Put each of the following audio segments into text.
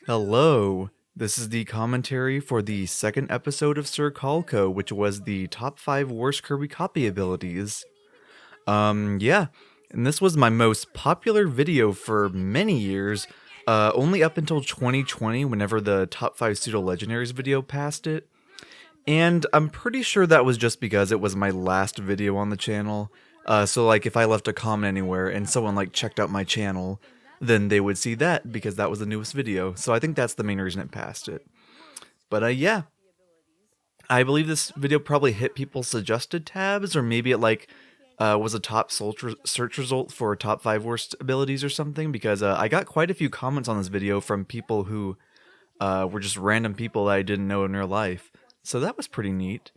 Hello. This is the commentary for the second episode of Sir Colco, which was the top 5 worst Kirby copy abilities. Yeah, and this was my most popular video for many years, only up until 2020 whenever the top 5 pseudo legendaries video passed it. And I'm pretty sure that was just because it was my last video on the channel. So like if I left a comment anywhere and someone like checked out my channel, then they would see that because that was the newest video. So I think that's the main reason it passed it. But yeah, I believe this video probably hit people's suggested tabs, or maybe it like was a top search result for top 5 worst abilities or something, because I got quite a few comments on this video from people who were just random people that I didn't know in real life. So that was pretty neat.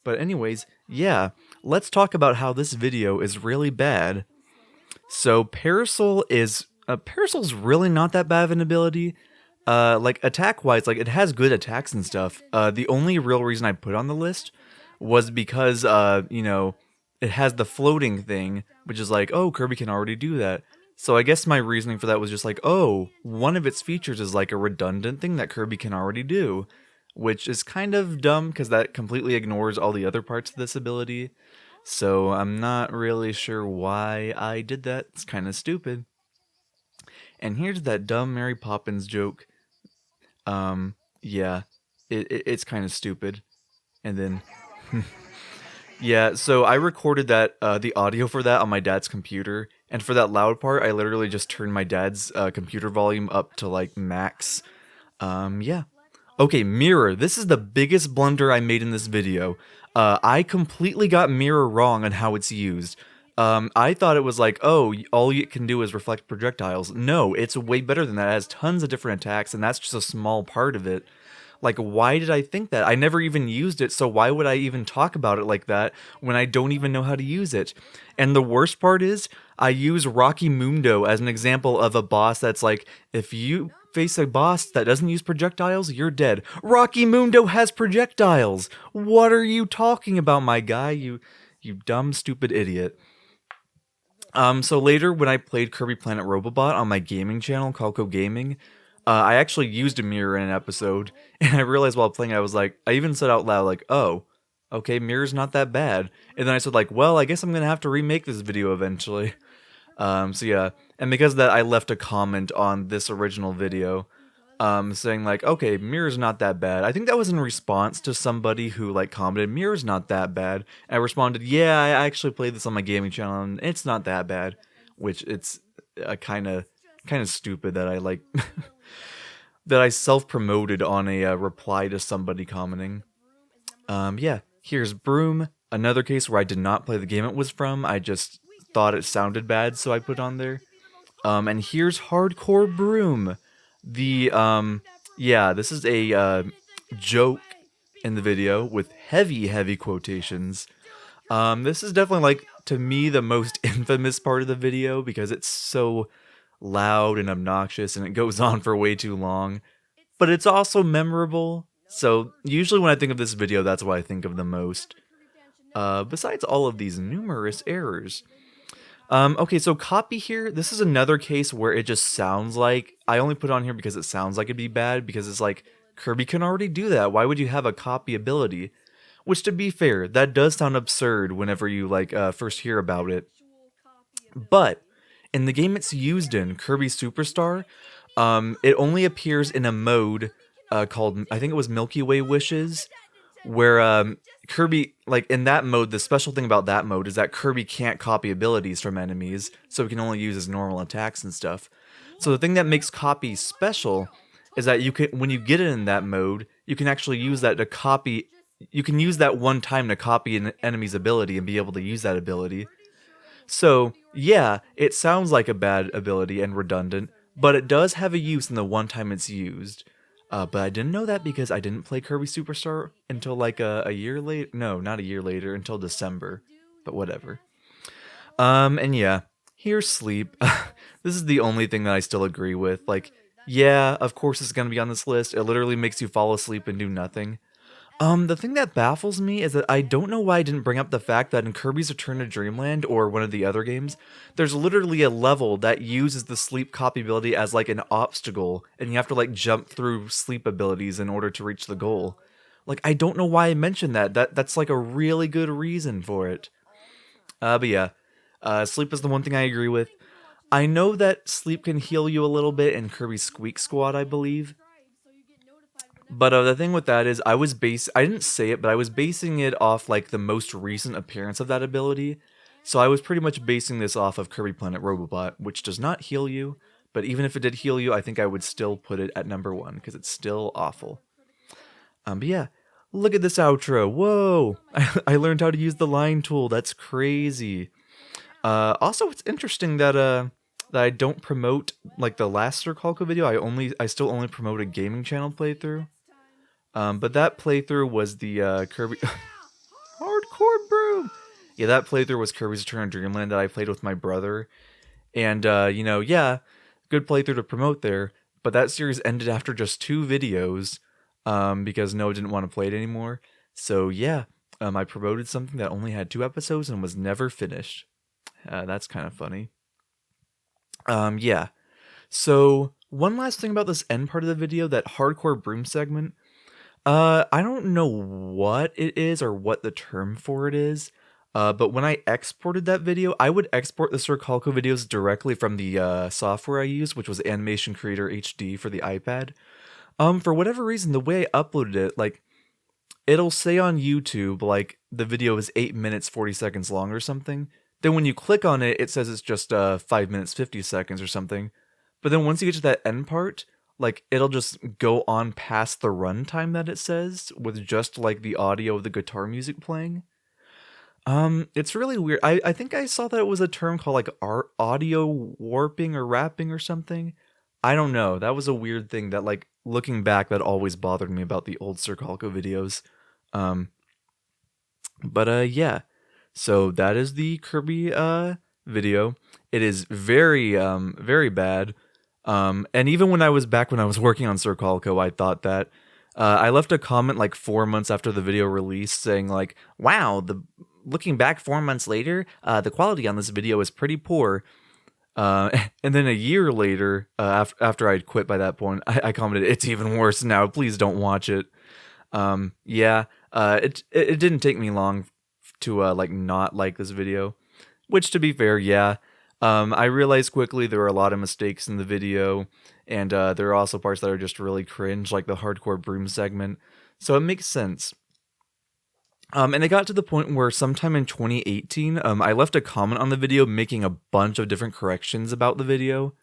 But anyways, yeah, let's talk about how this video is really bad. So Parasol's really not that bad of an ability. Like attack wise, like it has good attacks and stuff. The only real reason I put on the list was because it has the floating thing, which is like, oh, Kirby can already do that. So I guess my reasoning for that was just like, oh, one of its features is like a redundant thing that Kirby can already do, which is kind of dumb because that completely ignores all the other parts of this ability. So I'm not really sure why I did that. It's kind of stupid. And here's that dumb Mary Poppins joke. Yeah, it's kind of stupid. And then, yeah, so I recorded that, the audio for that on my dad's computer. And for that loud part, I literally just turned my dad's computer volume up to like max. Yeah. Okay, mirror. This is the biggest blunder I made in this video. I completely got mirror wrong on how it's used. I thought it was like, oh, all it can do is reflect projectiles. No, it's way better than that. It has tons of different attacks, and that's just a small part of it. Like, why did I think that? I never even used it, so why would I even talk about it like that when I don't even know how to use it? And the worst part is, I use Rocky Mundo as an example of a boss that's like, if you face a boss that doesn't use projectiles, you're dead. Rocky Mundo has projectiles! What are you talking about, my guy? You dumb, stupid idiot. So later, when I played Kirby Planet Robobot on my gaming channel, Colco Gaming, I actually used a mirror in an episode, and I realized while playing, I was like, I even said out loud, like, oh, okay, mirror's not that bad. And then I said, like, well, I guess I'm gonna have to remake this video eventually. So yeah, and because of that, I left a comment on this original video, saying like, okay, mirror's not that bad. I think that was in response to somebody who like commented, mirror's not that bad. And I responded, yeah, I actually played this on my gaming channel, and it's not that bad. Which it's kind of stupid that I like that I self-promoted on a reply to somebody commenting. Yeah, here's Broom, another case where I did not play the game it was from. I just thought it sounded bad, so I put on there. And here's Hardcore Broom. Yeah, this is a joke in the video with heavy quotations. This is definitely, like, to me, the most infamous part of the video because it's so loud and obnoxious and it goes on for way too long. But it's also memorable, so usually when I think of this video, that's what I think of the most. Besides all of these numerous errors. Okay, so copy here, this is another case where it just sounds like, I only put it on here because it sounds like it'd be bad, because it's like, Kirby can already do that, why would you have a copy ability? Which, to be fair, that does sound absurd whenever you, like, first hear about it. But, in the game it's used in, Kirby Superstar, it only appears in a mode called, I think it was Milky Way Wishes, where Kirby, like in that mode, the special thing about that mode is that Kirby can't copy abilities from enemies, so he can only use his normal attacks and stuff. So the thing that makes copy special is that you can, when you get it in that mode, you can actually use that to copy, you can use that one time to copy an enemy's ability and be able to use that ability. So, yeah, it sounds like a bad ability and redundant, but it does have a use in the one time it's used. But I didn't know that because I didn't play Kirby Superstar until like a year later. No, not a year later, until December. But whatever. And yeah, here's Sleep. This is the only thing that I still agree with. Like, yeah, of course it's gonna be on this list. It literally makes you fall asleep and do nothing. The thing that baffles me is that I don't know why I didn't bring up the fact that in Kirby's Return to Dreamland or one of the other games, there's literally a level that uses the sleep copy ability as like an obstacle, and you have to like jump through sleep abilities in order to reach the goal. Like I don't know why I mentioned that. That's like a really good reason for it. But yeah, sleep is the one thing I agree with. I know that sleep can heal you a little bit in Kirby's Squeak Squad, I believe. But the thing with that is, I didn't say it, but I was basing it off like the most recent appearance of that ability. So I was pretty much basing this off of Kirby Planet Robobot, which does not heal you. But even if it did heal you, I think I would still put it at number 1 because it's still awful. But yeah, look at this outro. Whoa! I learned how to use the line tool. That's crazy. Also, it's interesting that that I don't promote like the last Sir Colco video. I still only promote a gaming channel playthrough. But that playthrough was the Kirby Hardcore Broom. Yeah, that playthrough was Kirby's Return to Dreamland that I played with my brother. And you know, yeah, good playthrough to promote there. But that series ended after just 2 videos because Noah didn't want to play it anymore. So yeah, I promoted something that only had 2 episodes and was never finished. That's kind of funny. Yeah. So one last thing about this end part of the video, that hardcore broom segment. I don't know what it is or what the term for it is. But when I exported that video, I would export the Sir Colco videos directly from the software I used, which was Animation Creator HD for the iPad. For whatever reason, the way I uploaded it, like, it'll say on YouTube, like, the video is 8 minutes, 40 seconds long or something. Then when you click on it, it says it's just 5 minutes, 50 seconds or something. But then once you get to that end part, like, it'll just go on past the runtime that it says, with just, like, the audio of the guitar music playing. It's really weird. I think I saw that it was a term called, like, audio warping or wrapping or something. I don't know. That was a weird thing that, like, looking back, that always bothered me about the old Sir Colco videos. Yeah. So that is the Kirby, video. It is very, very bad. And even when I was working on Sir Colco, I thought that. I left a comment like 4 months after the video release saying like, wow, looking back 4 months later, the quality on this video is pretty poor. And then a year later, after I'd quit by that point, I commented, it's even worse now, please don't watch it. Yeah, it didn't take me long to like not like this video, which to be fair, yeah. I realized quickly there were a lot of mistakes in the video, and there are also parts that are just really cringe, like the hardcore broom segment, so it makes sense. And it got to the point where sometime in 2018, I left a comment on the video making a bunch of different corrections about the video.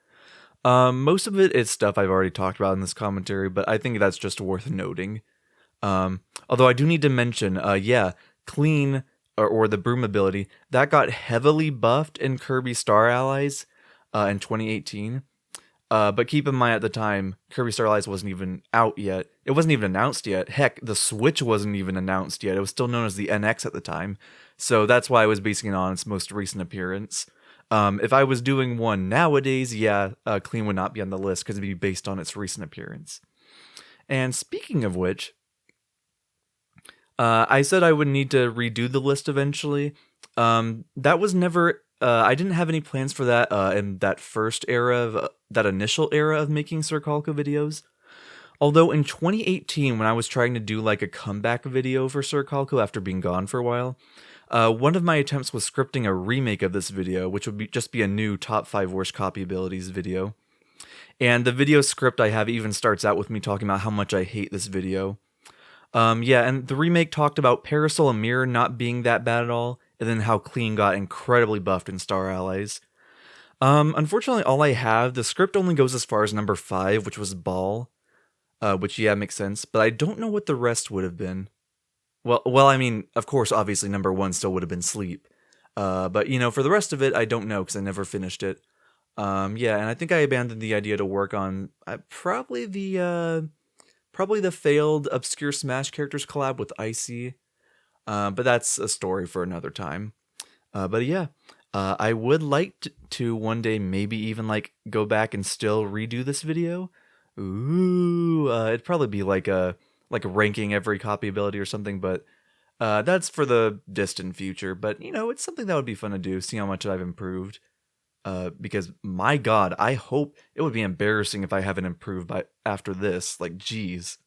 Most of it is stuff I've already talked about in this commentary, but I think that's just worth noting. Although I do need to mention, yeah, clean, or the broom ability, that got heavily buffed in Kirby Star Allies in 2018. But keep in mind at the time, Kirby Star Allies wasn't even out yet. It wasn't even announced yet. Heck, the Switch wasn't even announced yet. It was still known as the NX at the time. So that's why I was basing it on its most recent appearance. If I was doing one nowadays, yeah, Clean would not be on the list because it'd be based on its recent appearance. And speaking of which, I said I would need to redo the list eventually. That was never... I didn't have any plans for that in that first era of... that initial era of making Sir Colco videos. Although in 2018, when I was trying to do like a comeback video for Sir Colco after being gone for a while, one of my attempts was scripting a remake of this video, which would just be a new top 5 worst copy abilities video. And the video script I have even starts out with me talking about how much I hate this video. Yeah, and the remake talked about Parasol and Mirror not being that bad at all, and then how Clean got incredibly buffed in Star Allies. Unfortunately, all I have, the script only goes as far as number 5, which was Ball. Which, yeah, makes sense, but I don't know what the rest would have been. Well, I mean, of course, obviously, number 1 still would have been Sleep. But, you know, for the rest of it, I don't know, because I never finished it. Yeah, and I think I abandoned the idea to work on probably the failed Obscure Smash Characters collab with Icy. But that's a story for another time. But yeah, I would like to one day maybe even like go back and still redo this video. Ooh, it'd probably be like a like ranking every copy ability or something, but that's for the distant future. But it's something that would be fun to do, see how much I've improved. Because my God, I hope it would be embarrassing if I haven't improved by after this. Like, geez.